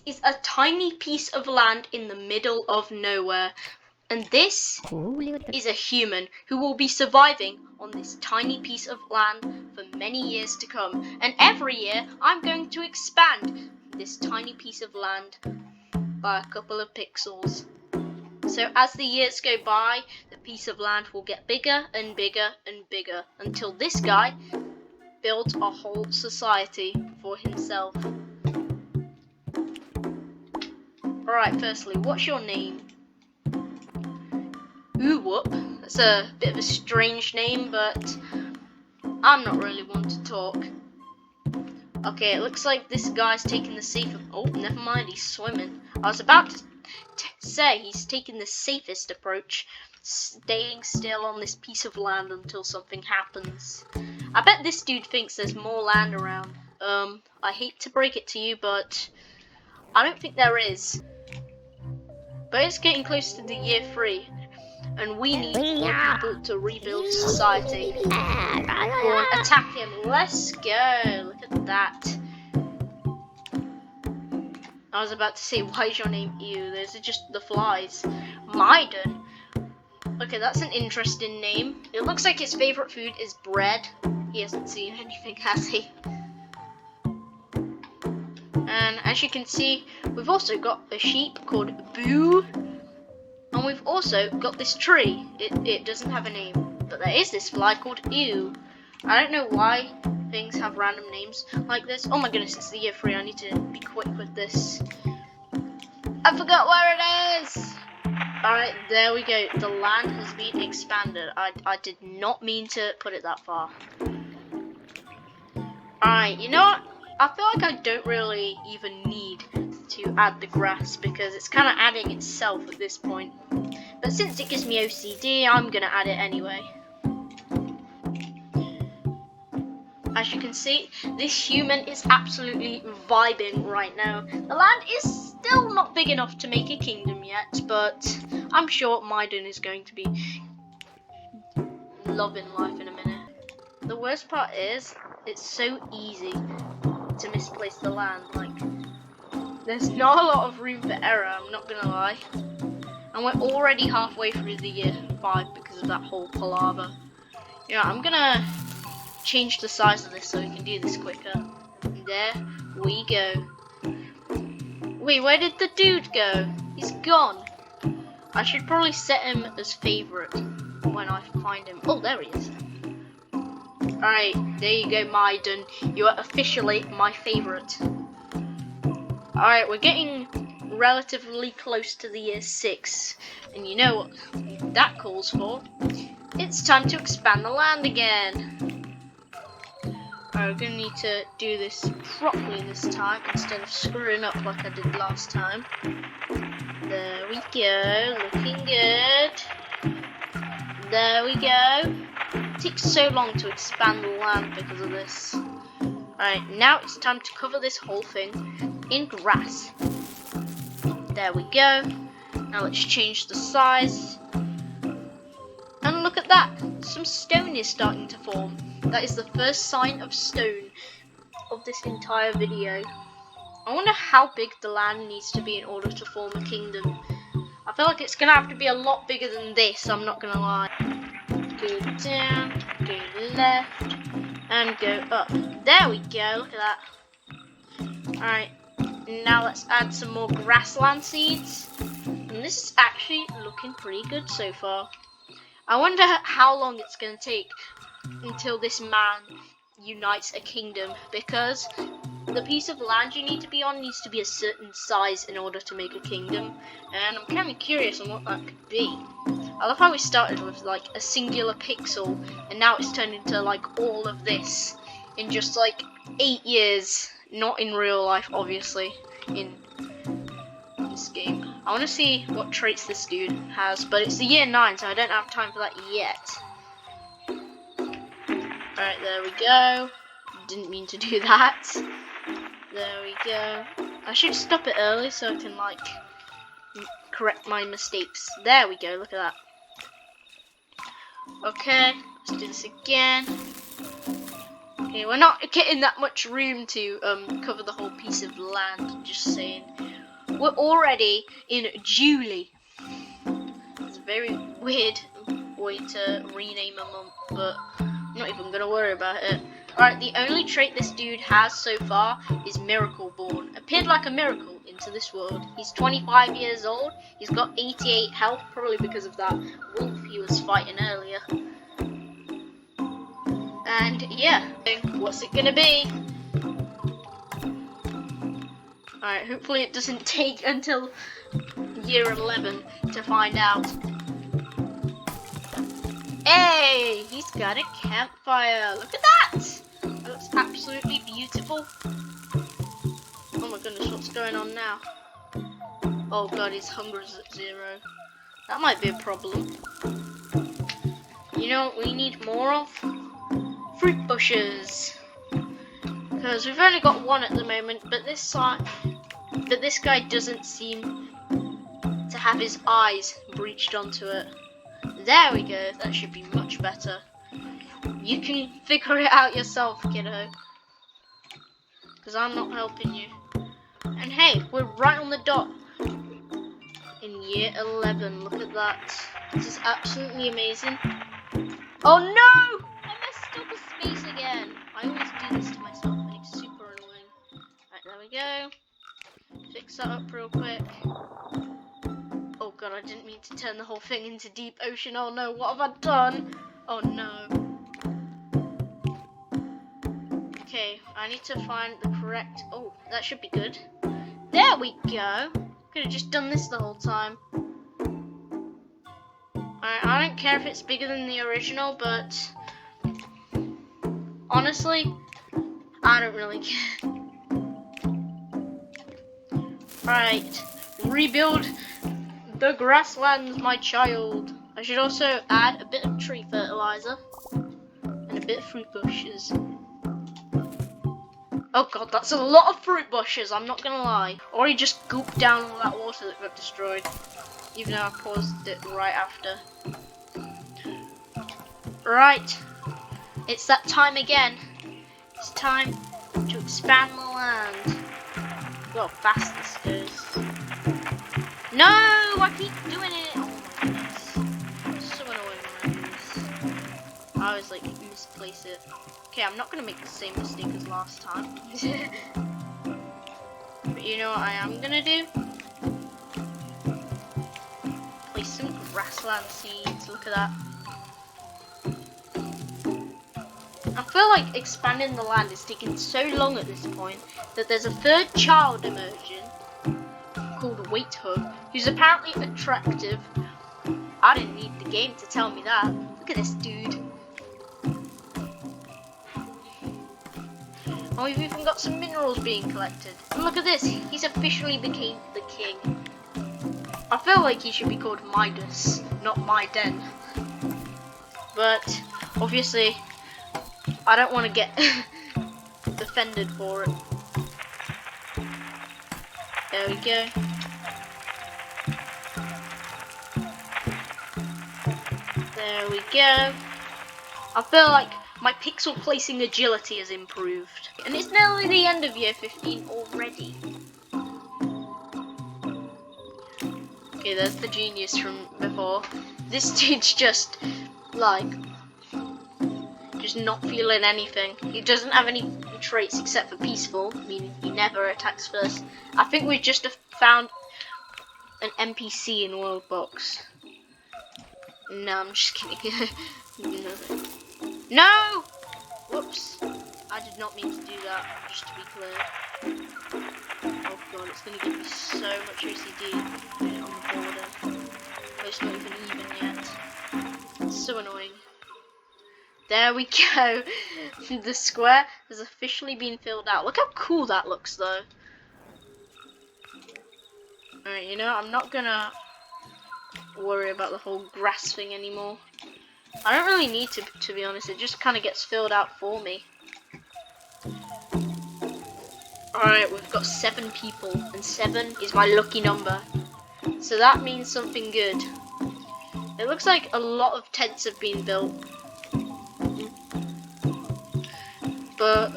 is a tiny piece of land in the middle of nowhere. And this is a human who will be surviving on this tiny piece of land for many years to come. And every year, I'm going to expand this tiny piece of land by a couple of pixels. So as the years go by, the piece of land will get bigger and bigger and bigger until this guy builds a whole society for himself. Alright, firstly, what's your name? Whoop. That's a bit of a strange name, but I'm not really one to talk. Okay, it looks like this guy's taking the safe. Oh, never mind, he's swimming. I was about to say he's taking the safest approach, staying still on this piece of land until something happens. I bet this dude thinks there's more land around. I hate to break it to you, but I don't think there is. But it's getting close to the year 3, and we need more people to rebuild society. Go on, attack him. Let's go. Look at that. I was about to say, why is your name Ew? Those are just the flies. Maiden. Okay, that's an interesting name. It looks like his favorite food is bread. He hasn't seen anything, has he? And as you can see, we've also got a sheep called Boo. And we've also got this tree. It doesn't have a name. But there is this fly called Ew. I don't know why things have random names like this. Oh my goodness, it's the year 3. I need to be quick with this. I forgot where it is! Alright, there we go. The land has been expanded. I did not mean to put it that far. Alright, you know what? I feel like I don't really even need to add the grass because it's kind of adding itself at this point. But since it gives me OCD, I'm going to add it anyway. As you can see, this human is absolutely vibing right now. The land is still not big enough to make a kingdom yet, but I'm sure Maiden is going to be loving life in a minute. The worst part is, it's so easy to misplace the land. Like, there's not a lot of room for error, I'm not gonna lie. And we're already halfway through the year 5 because of that whole palaver. You know, I'm gonna change the size of this so we can do this quicker. There we go. Wait, where did the dude go? He's gone. I should probably set him as favorite when I find him. Oh, there he is. Alright, there you go, Maiden. You are officially my favorite. Alright, we're getting relatively close to the year 6. And you know what that calls for? It's time to expand the land again. Alright, we're gonna need to do this properly this time instead of screwing up like I did last time. There we go, looking good. There we go. It takes so long to expand the land because of this. Alright, now it's time to cover this whole thing in grass. There we go. Now let's change the size. And look at that, some stone is starting to form. That is the first sign of stone of this entire video. I wonder how big the land needs to be in order to form a kingdom. I feel like it's going to have to be a lot bigger than this, I'm not going to lie. Go down, go left, and go up. There we go, look at that. Alright, now let's add some more grassland seeds. And this is actually looking pretty good so far. I wonder how long it's going to take until this man unites a kingdom, because the piece of land you need to be on needs to be a certain size in order to make a kingdom, and I'm kind of curious on what that could be. I love how we started with like a singular pixel and now it's turned into like all of this in just like 8 years, not in real life obviously, in this game. I want to see what traits this dude has, but it's the year 9 so I don't have time for that yet. Alright, there we go. Didn't mean to do that. There we go. I should stop it early so I can like correct my mistakes. There we go, look at that. Okay, let's do this again. Okay, we're not getting that much room to cover the whole piece of land, just saying. we're already in Julie. It's a very weird way to rename a month, but I'm not even gonna worry about it. Alright, the only trait this dude has so far is Miracle Born. Appeared like a miracle into this world. He's 25 years old. He's got 88 health, probably because of that wolf he was fighting earlier. And yeah, what's it gonna be? Alright, hopefully it doesn't take until year 11 to find out. Hey, he's got a campfire. Look at that! That looks absolutely beautiful. Oh my goodness, what's going on now? Oh god, his hunger is at 0. That might be a problem. You know what we need more of? Fruit bushes. Because we've only got one at the moment, but this guy doesn't seem to have his eyes breached onto it. There we go, that should be much better. You can figure it out yourself, kiddo. Because I'm not helping you. And hey, we're right on the dot. In year 11, look at that. This is absolutely amazing. Oh no! I messed up the space again. I always do this to myself and it's super annoying. Right, there we go. Fix that up real quick. Oh god, I didn't mean to turn the whole thing into deep ocean. Oh no, what have I done? Oh no. Okay, I need to find the correct... Oh, that should be good. There we go. Could have just done this the whole time. Alright, I don't care if it's bigger than the original, but... honestly, I don't really care. Right, rebuild the grasslands, my child. I should also add a bit of tree fertilizer and a bit of fruit bushes. Oh god, that's a lot of fruit bushes, I'm not gonna lie. Or he just gooped down all that water that got destroyed. Even though I paused it right after. Right, it's that time again. It's time to expand the land. Look how fast this goes. No, I keep doing it. Oh my goodness. It's so annoying when I do this. I always like misplace it. Okay, I'm not gonna make the same mistake as last time. But you know what I am gonna do? Place some grassland seeds. Look at that. I feel like expanding the land is taking so long at this point that there's a third child emerging called Wait Hub, who's apparently attractive. I didn't need the game to tell me that. Look at this dude. Oh, we've even got some minerals being collected. And look at this, he's officially became the king. I feel like he should be called Midas, not Myden. But obviously, I don't want to get offended for it. There we go. There we go. I feel like my pixel placing agility has improved. And it's nearly the end of year 15 already. Okay, there's the genius from before. This dude's just like just not feeling anything. He doesn't have any traits except for peaceful, meaning he never attacks first. I think we just have found an NPC in WorldBox. No, I'm just kidding. No! Whoops. I did not mean to do that, just to be clear. Oh god, it's gonna give me so much OCD on the border. But it's not even yet. It's so annoying. There we go. The square has officially been filled out. Look how cool that looks though. Alright, you know, I'm not gonna worry about the whole grass thing anymore. I don't really need to be honest. It just kind of gets filled out for me. Alright, we've got 7 people, and 7 is my lucky number. So that means something good. It looks like a lot of tents have been built. But,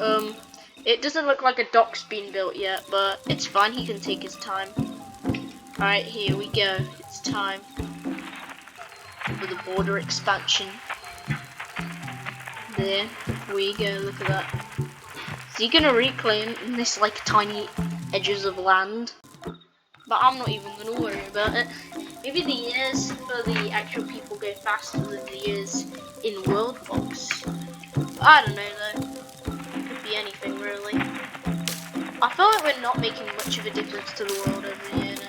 it doesn't look like a dock's been built yet, but it's fine, he can take his time. Alright, here we go. It's time for the border expansion. There we go, look at that. Is he gonna reclaim this like tiny edges of land? But I'm not even gonna worry about it. Maybe the years for the actual people go faster than the years in WorldBox. I don't know though. Could be anything really. I feel like we're not making much of a difference to the world every year now.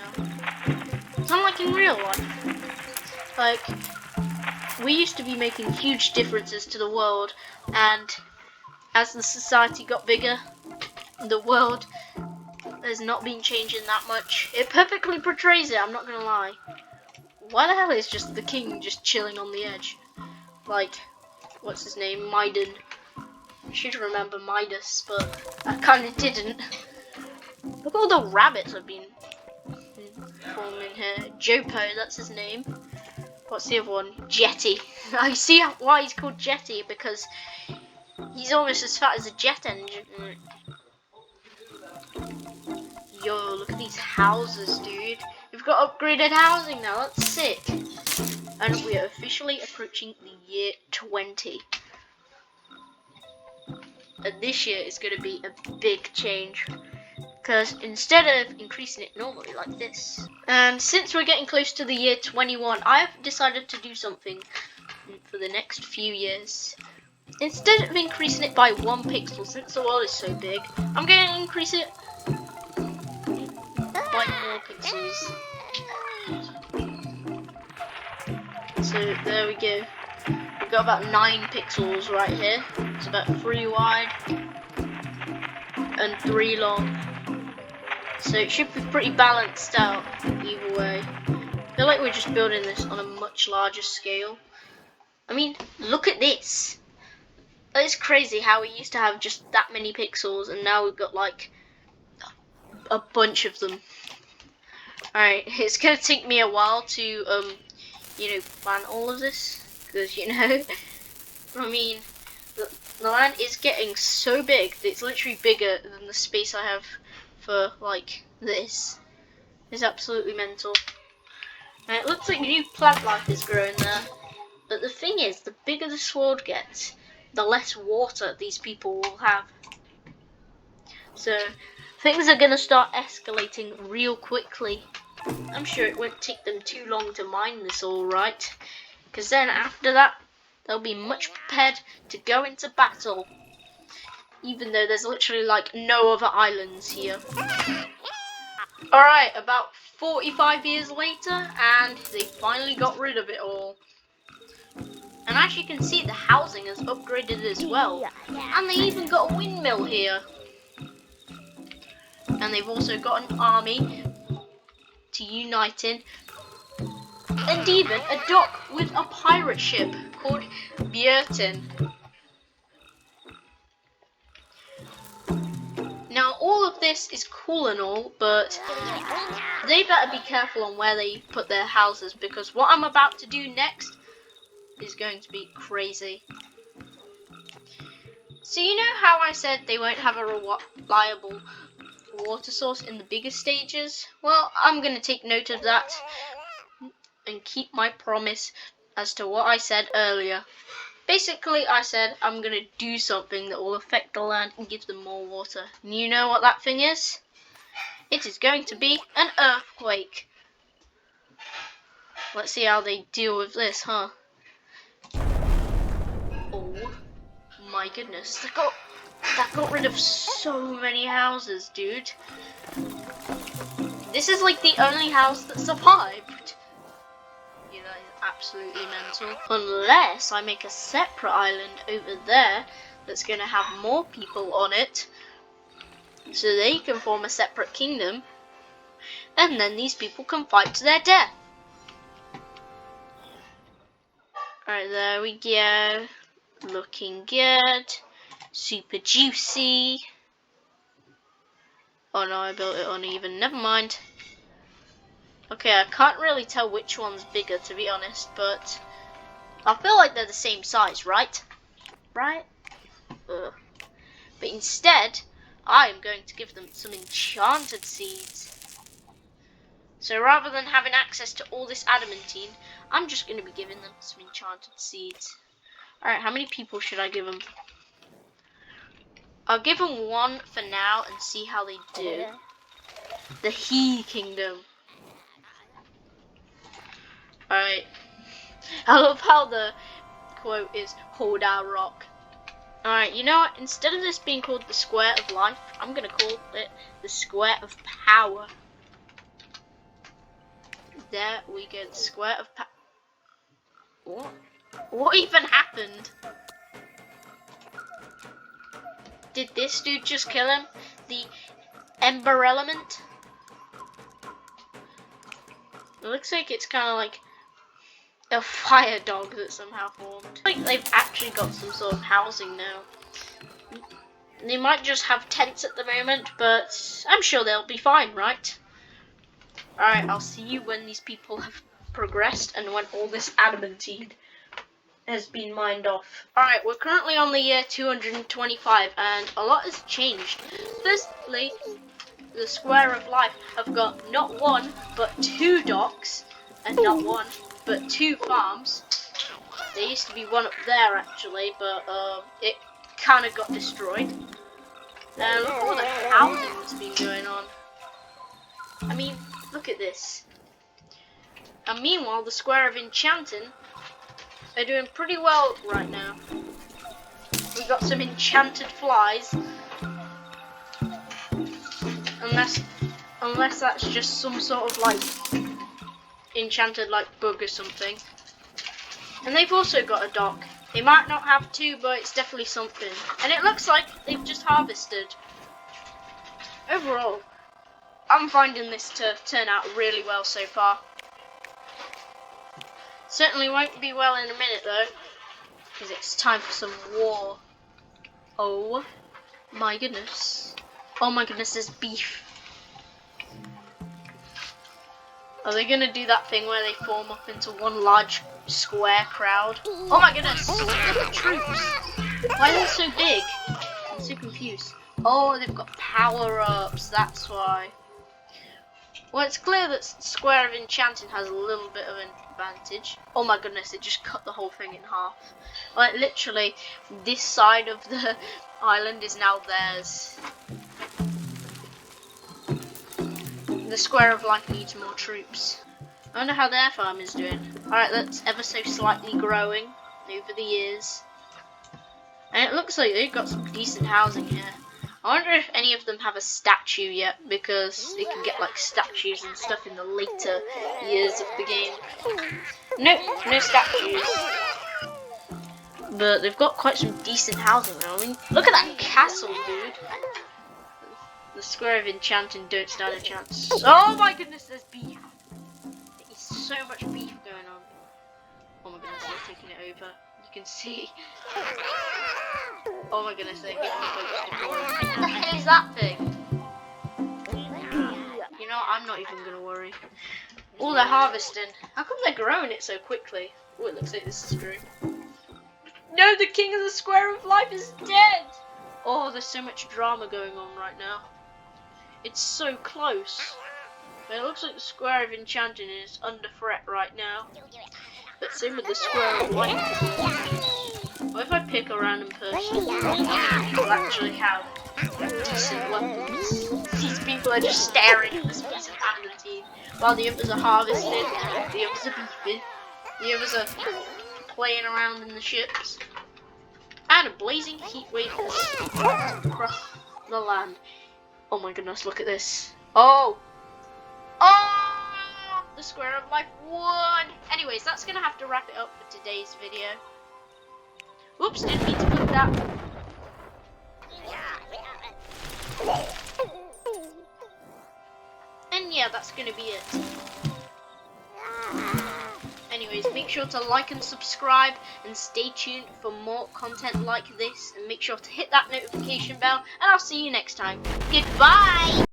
It's not like in real life. Like, we used to be making huge differences to the world, and as the society got bigger, the world has not been changing that much. It perfectly portrays it, I'm not gonna lie. Why the hell is just the king just chilling on the edge? Like, what's his name? Maiden. I should remember Midas, but I kinda didn't. Look at all the rabbits I've been forming here. Jopo, that's his name. What's the other one? Jetty. I see why he's called Jetty, because he's almost as fat as a jet engine. Yo, look at these houses, dude. We've got upgraded housing now, that's sick. And we are officially approaching the year 20. And this year is going to be a big change. Because instead of increasing it normally like this, and since we're getting close to the year 21, I've decided to do something for the next few years. Instead of increasing it by 1 pixel, since the world is so big, I'm going to increase it by more pixels. So there we go. We've got about 9 pixels right here. It's about 3 wide and 3 long. So it should be pretty balanced out either way. I feel like we're just building this on a much larger scale. I mean, look at this. It's crazy how we used to have just that many pixels and now we've got like a bunch of them. Alright, it's gonna take me a while to you know, plan all of this, because you know, I mean, the land is getting so big that it's literally bigger than the space I have for like this. It's absolutely mental. And it looks like new plant life is growing there. But the thing is, the bigger this world gets, the less water these people will have. So things are going to start escalating real quickly. I'm sure it won't take them too long to mine this all right. Because then after that, they'll be much prepared to go into battle. Even though there's literally like no other islands here. Alright, about 45 years later, and they finally got rid of it all. And as you can see, the housing has upgraded as well. And they even got a windmill here. And they've also got an army to unite in. And even a dock with a pirate ship called Björten. Now all of this is cool and all, but they better be careful on where they put their houses, because what I'm about to do next is going to be crazy. So you know how I said they won't have a reliable water source in the bigger stages? Well, I'm going to take note of that and keep my promise as to what I said earlier. Basically, I said I'm going to do something that will affect the land and give them more water. And you know what that thing is? It is going to be an earthquake. Let's see how they deal with this, huh? Oh my goodness, that got rid of so many houses, dude. This is like the only house that survived. Yeah, that is absolutely mental. Unless I make a separate island over there that's going to have more people on it, so they can form a separate kingdom, and then these people can fight to their death. Alright, there we go. Looking good. Super juicy. Oh no, I built it uneven. Never mind. Okay, I can't really tell which one's bigger, to be honest, but I feel like they're the same size, right? Right? Ugh. But instead, I am going to give them some enchanted seeds. So rather than having access to all this adamantine, I'm just going to be giving them some enchanted seeds. Alright, how many people should I give them? I'll give them one for now and see how they do. The He Kingdom. Alright. I love how the quote is, hold our rock. Alright, you know what? Instead of this being called the Square of Life, I'm going to call it the Square of Power. There we go, the Square of Power. What? What even happened? Did this dude just kill him? The Ember Element? It looks like it's kind of like a fire dog that somehow formed. Like they've actually got some sort of housing now. They might just have tents at the moment, but I'm sure they'll be fine, right? Alright, I'll see you when these people have progressed and when all this adamantine has been mined off. Alright, we're currently on the year 225 and a lot has changed. Firstly, the Square of Life have got not one, but 2 docks, and not one, but 2 farms. There used to be one up there actually, but it kind of got destroyed. And look at all the housing that's been going on. I mean, look at this. And meanwhile, the Square of Enchanting are doing pretty well right now. We've got some enchanted flies. Unless that's just some sort of like enchanted like bug or something. And they've also got a dock. They might not have 2, but it's definitely something. And it looks like they've just harvested. Overall, I'm finding this to turn out really well so far. Certainly won't be well in a minute though, because it's time for some war. Oh my goodness. Oh my goodness, there's beef. Are they going to do that thing where they form up into one large square crowd? Oh my goodness, the troops. Why are they so big? I'm so confused. Oh, they've got power-ups, that's why. Well, it's clear that Square of Enchanting has a little bit of an advantage. Oh my goodness, it just cut the whole thing in half. Like, literally, this side of the island is now theirs. The Square of Life needs more troops. I wonder how their farm is doing. Alright, that's ever so slightly growing over the years. And it looks like they've got some decent housing here. I wonder if any of them have a statue yet, because they can get like statues and stuff in the later years of the game. Nope, no statues. But they've got quite some decent housing now. I mean, look at that castle, dude. The Square of Enchanting don't stand a chance. Oh my goodness, there's beef. There's so much beef going on. Oh my goodness, they're taking it over. You can see. Oh my goodness, they're getting it. What the heck is that thing? You know, I'm not even gonna worry. All they're harvesting. How come they're growing it so quickly? Oh, it looks like this is true. No, the King of the Square of Life is dead! Oh, there's so much drama going on right now. It's so close. But it looks like the Square of Enchanting is under threat right now. But same with the Square of Life. What if I pick a random person who actually have decent weapons? These people are just staring at this piece of adamantine while the others are harvesting, the others are beefing, the others are playing around in the ships. And a blazing heat wave has swept across the land. Oh my goodness, look at this. Oh! Oh! The Square of Life won! Anyways, that's going to have to wrap it up for today's video. Whoops, didn't mean to click that. And yeah, that's going to be it. Anyways, make sure to like and subscribe and stay tuned for more content like this, and make sure to hit that notification bell, and I'll see you next time. Goodbye!